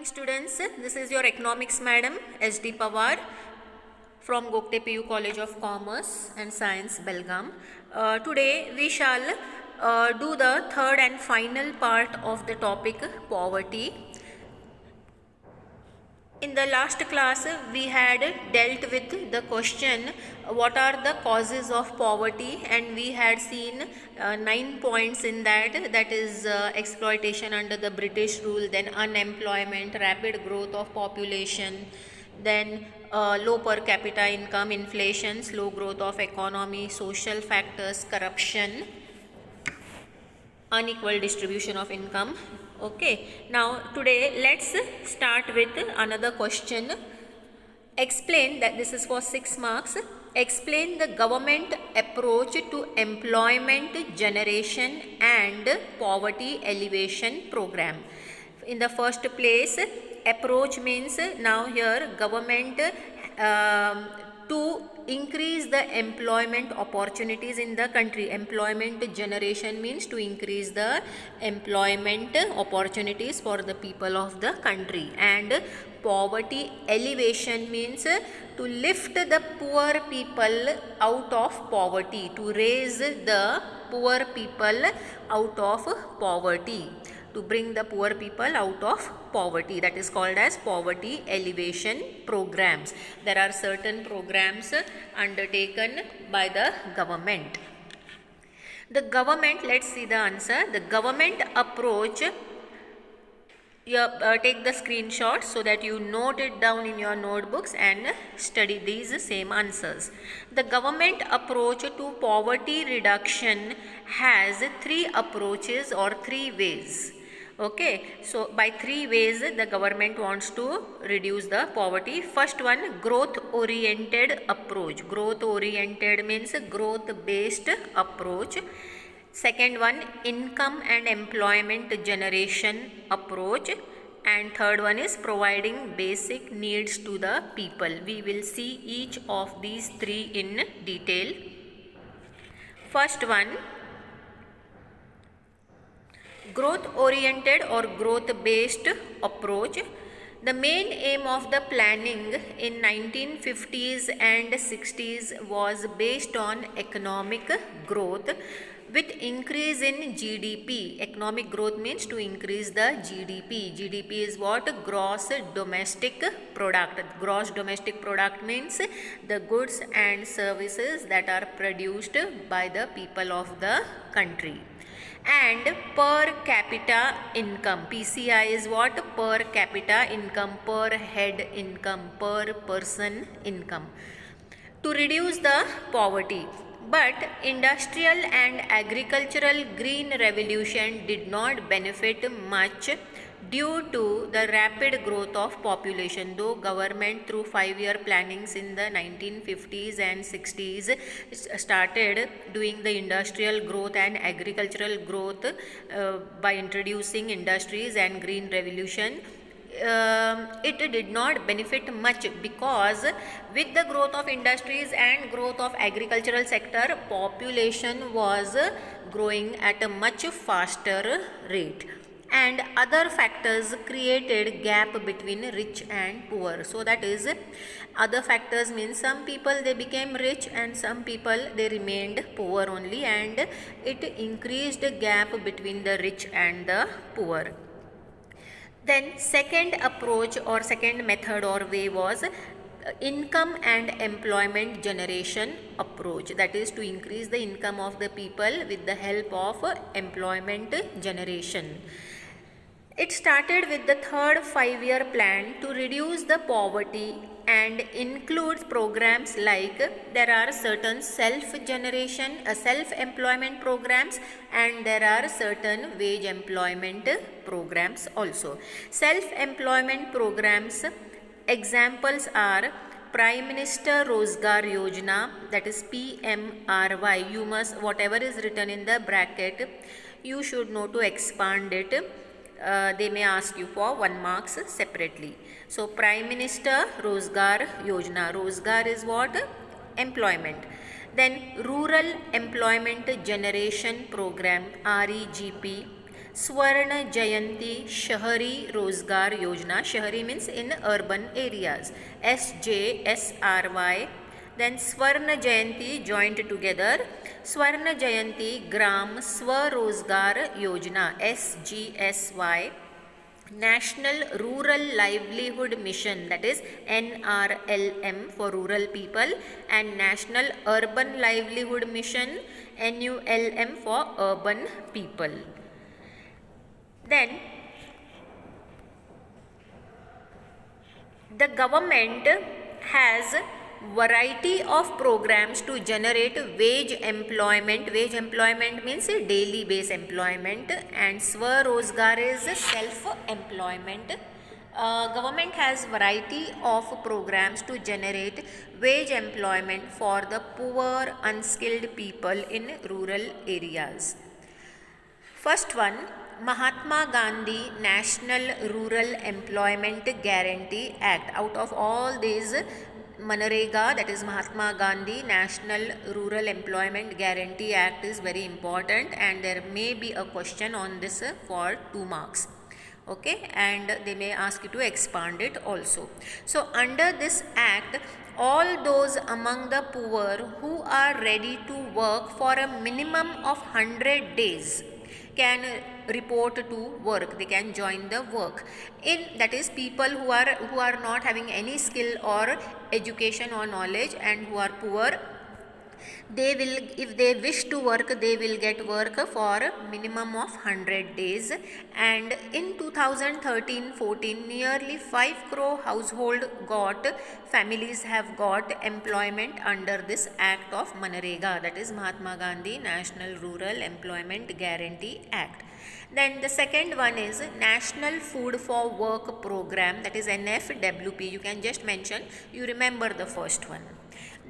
Morning students, this is your economics madam SD Pawar from Gokte PU College of Commerce and Science, Belgaum. Today we shall do the third and final part of the topic poverty. In the last class we had dealt with the question what are the causes of poverty, and we had seen 9 points in that is exploitation under the British rule, then unemployment, rapid growth of population, then low per capita income, inflation, slow growth of economy, social factors, corruption, unequal distribution of income. Okay, now today let's start with another question. Explain, that this is for 6 marks. Explain the government approach to employment generation and poverty alleviation program. In the first place, approach means now here government to increase the employment opportunities in the country. Employment generation means to increase the employment opportunities for the people of the country, and poverty alleviation means to lift the poor people out of poverty, to raise the poor people out of poverty, to bring the poor people out of poverty. That is called as poverty alleviation programs. There are certain programs undertaken by the government. The government, let's see the answer. The government approach, take the screenshot so that you note it down in your notebooks and study these same answers. The government approach to poverty reduction has 3 approaches or 3 ways. Okay, so by 3 ways the government wants to reduce the poverty. First one, growth oriented approach. Growth oriented means growth based approach. Second one, income and employment generation approach. And third one is providing basic needs to the people. We will see each of these 3 in detail. First one, growth oriented or growth based approach. The main aim of the planning in 1950s and 60s was based on economic growth with increase in GDP. Economic growth means to increase the GDP. GDP is what? Gross domestic product. Gross domestic product means the goods and services that are produced by the people of the country. And per capita income. PCI is what? Per capita income, per head income, per person income, to reduce the poverty. But industrial and agricultural green revolution did not benefit much due to the rapid growth of population. Though government through 5-year plannings in the 1950s and 60s started doing the industrial growth and agricultural growth by introducing industries and green revolution, it did not benefit much, because with the growth of industries and growth of agricultural sector, population was growing at a much faster rate, and other factors created gap between rich and poor. So that is, other factors means some people they became rich and some people they remained poor only, and it increased gap between the rich and the poor. Then second approach or second method or way was income and employment generation approach. That is to increase the income of the people with the help of employment generation. It started with the third 5-year plan to reduce the poverty and includes programs like there are certain self-employment programs, and there are certain wage employment programs also. Self-employment programs examples are Prime Minister Rozgar Yojana, that is PMRY. You must, whatever is written in the bracket, you should know to expand it. They may ask you for 1 marks separately. So Prime Minister Rozgar Yojana. Rozgar is what? Employment. Then Rural Employment Generation Program, REGP. Swarna Jayanti Shahari Rozgar Yojana. Shahari means in urban areas. SJSRY. Then Swarna Jayanti joined together. Swarna Jayanti Gram Swarozgar Yojana. SGSY. National Rural Livelihood Mission, that is NRLM for rural people, and National Urban Livelihood Mission NULM for urban people. Then the government has variety of programs to generate wage employment. Wage employment means daily base employment, and Swarozgar is self-employment. Government has variety of programs to generate wage employment for the poor, unskilled people in rural areas. First one, Mahatma Gandhi National Rural Employment Guarantee Act. Out of all these, Manrega, that is Mahatma Gandhi National Rural Employment Guarantee Act, is very important, and there may be a question on this for 2 marks. Okay, and they may ask you to expand it also. So under this act, all those among the poor who are ready to work for a minimum of 100 days can report to work. They can join the work. That is, people who are not having any skill or education or knowledge and who are poor, they will, if they wish to work, they will get work for minimum of 100 days. And in 2013-14, nearly 5 crore household families have got employment under this act of Manrega, that is Mahatma Gandhi National Rural Employment Guarantee Act. Then the second one is National Food for Work Program, that is NFWP. You can just mention, you remember the first one.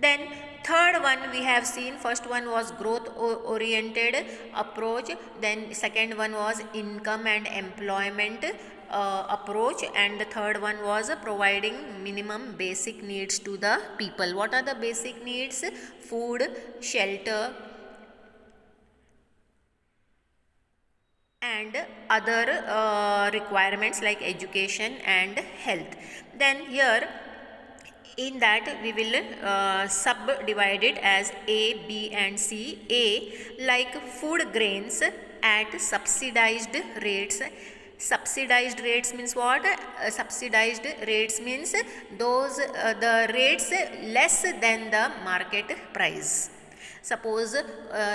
Then third one we have seen, first one was growth oriented approach, then second one was income and employment approach, and the third one was providing minimum basic needs to the people. What are the basic needs? Food, shelter, and other requirements like education and health. Then here in that we will subdivide it as A, B and C. A, like food grains at subsidized rates. Subsidized rates means what? Subsidized rates means those the rates less than the market price. Suppose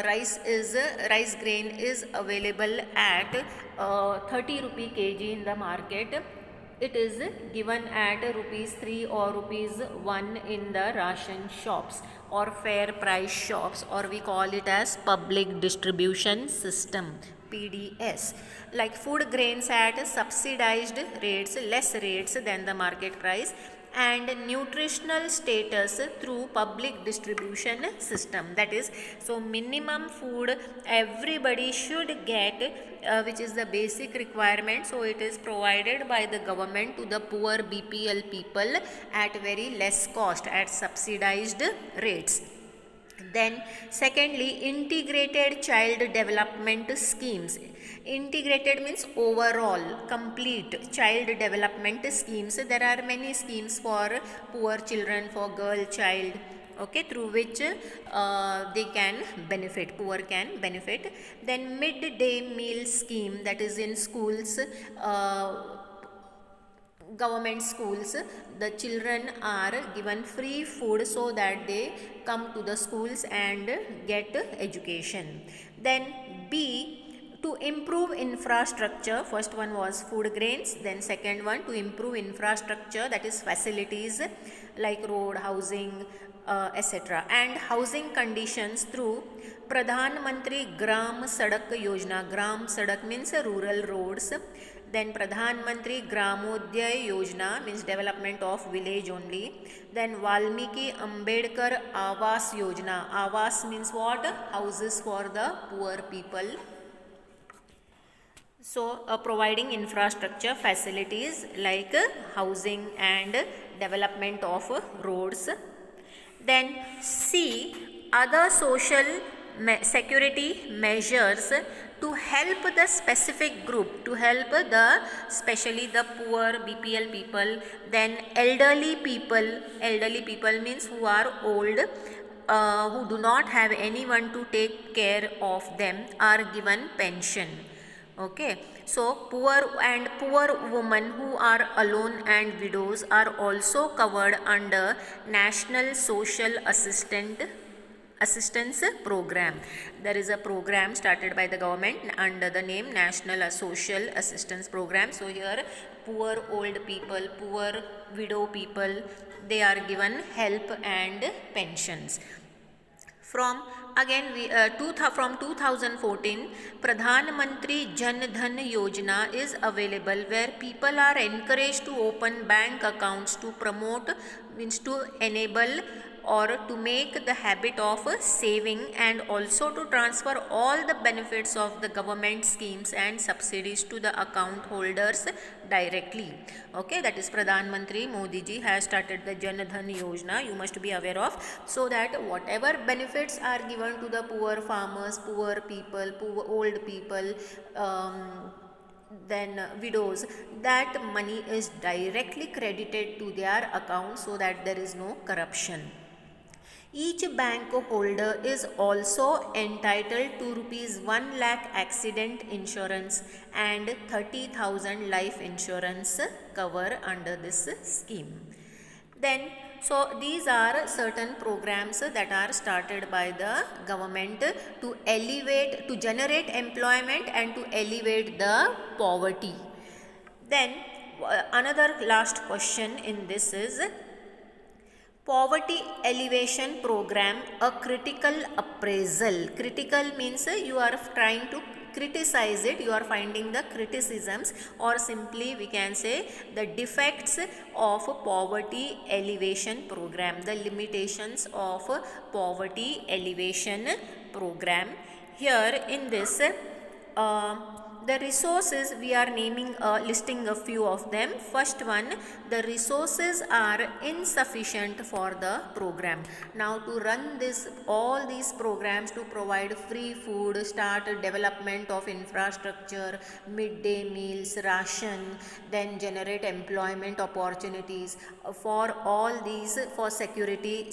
rice grain is available at 30 rupee kg in the market. It is given at rupees 3 or rupees 1 in the ration shops or fair price shops, or we call it as public distribution system, PDS. Like food grains at subsidized rates, less rates than the market price, and nutritional status through public distribution system. That is, so minimum food everybody should get, which is the basic requirement. So it is provided by the government to the poor BPL people at very less cost, at subsidized rates. Then secondly, integrated child development schemes. Integrated means overall, complete child development schemes. There are many schemes for poor children, for girl child, okay, through which they can benefit, poor can benefit. Then midday meal scheme, that is in schools, government schools, the children are given free food so that they come to the schools and get education. Then B, to improve infrastructure. First one was food grains, then second one to improve infrastructure, that is facilities like road, housing, etc. and housing conditions through Pradhan Mantri Gram Sadak Yojana. Gram Sadak means rural roads. Then Pradhan Mantri Gramodyay Yojana means development of village only. Then Valmiki Ambedkar Awas Yojana. Awas means what? Houses for the poor people. So providing infrastructure facilities like housing and development of roads. Then C, other social security measures to help the specific group, to help the especially the poor BPL people, then elderly people means who are old, who do not have anyone to take care of them, are given pension. Okay, so poor women who are alone and widows are also covered under National Social Assistance Program. There is a program started by the government under the name National Social Assistance Program. So here poor old people, poor widow people, they are given help and pensions. From again from 2014, Pradhan Mantri Jan Dhan Yojana is available, where people are encouraged to open bank accounts to promote, means to enable or to make the habit of saving, and also to transfer all the benefits of the government schemes and subsidies to the account holders directly. Okay, that is Pradhan Mantri Modi ji has started the Jan Dhan Yojana, you must be aware of, so that whatever benefits are given to the poor farmers, poor people, poor old people, then widows, that money is directly credited to their account so that there is no corruption. Each bank holder is also entitled to rupees 1 lakh accident insurance and 30,000 life insurance cover under this scheme. Then, so these are certain programs that are started by the government to elevate, to generate employment and to elevate the poverty. Then another last question in this is Poverty Elevation Program, a critical appraisal. Critical means you are trying to criticize it, you are finding the criticisms, or simply we can say the defects of Poverty Elevation Program, the limitations of Poverty Elevation Program. Here in this the resources we are listing a few of them. First one, the resources are insufficient for the program. Now to run all these programs, to provide free food, start development of infrastructure, midday meals, ration, then generate employment opportunities, for all these, for security,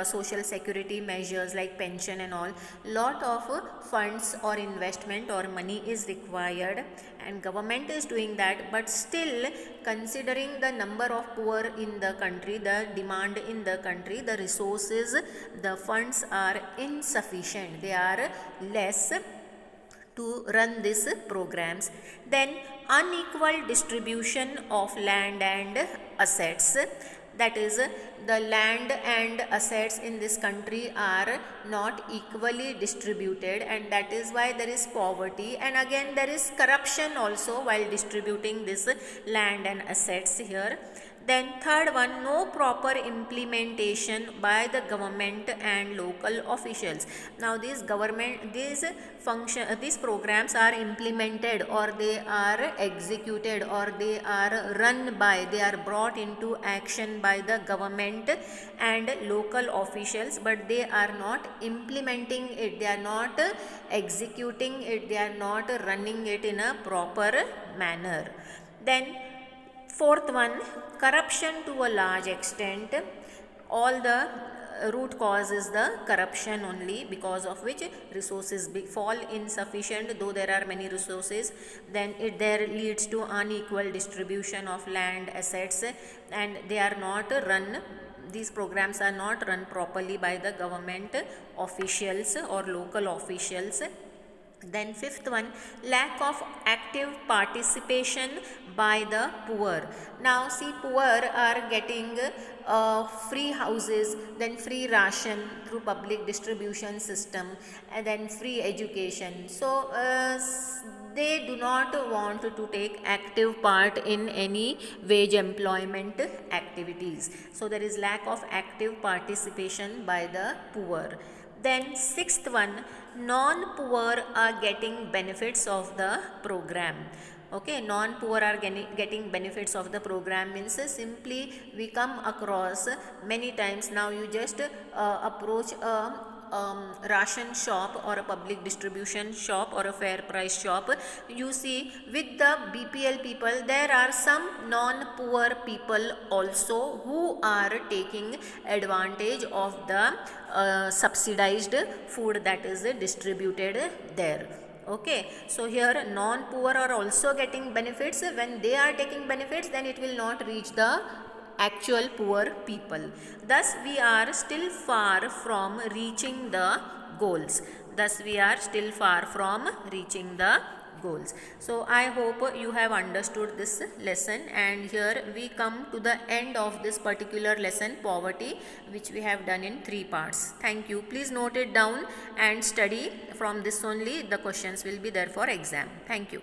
social security measures like pension and all, lot of funds or investment or money is required, and government is doing that. But still, considering the number of poor in the country, the demand in the country, the resources, the funds are insufficient, they are less to run these programs. Then unequal distribution of land and assets, that is, the land and assets in this country are not equally distributed, and that is why there is poverty, and again there is corruption also while distributing this land and assets here. Then third one, no proper implementation by the government and local officials. Now these programs are implemented, or they are executed, or they are run by, they are brought into action by the government and local officials, but they are not implementing it, they are not executing it, they are not running it in a proper manner. Then fourth one, corruption to a large extent. All the root cause is the corruption only, because of which resources fall insufficient, though there are many resources. Then there leads to unequal distribution of land assets, and they are not run, these programs are not run properly by the government officials or local officials. Then fifth one, lack of active participation by the poor. Now see, poor are getting free houses, then free ration through public distribution system, and then free education. So they do not want to take active part in any wage employment activities. So there is lack of active participation by the poor. Then sixth one, non-poor are getting benefits of the program. Okay, non-poor are getting benefits of the program means simply we come across many times. Now you just approach a ration shop or a public distribution shop or a fair price shop, you see with the BPL people there are some non-poor people also who are taking advantage of the subsidized food that is distributed there. Okay, so here non-poor are also getting benefits. When they are taking benefits, then it will not reach the actual poor people. Thus we are still far from reaching the goals. Thus we are still far from reaching the goals. So I hope you have understood this lesson, and here we come to the end of this particular lesson, poverty, which we have done in 3 parts. Thank you. Please note it down and study. From this only the questions will be there for exam. Thank you.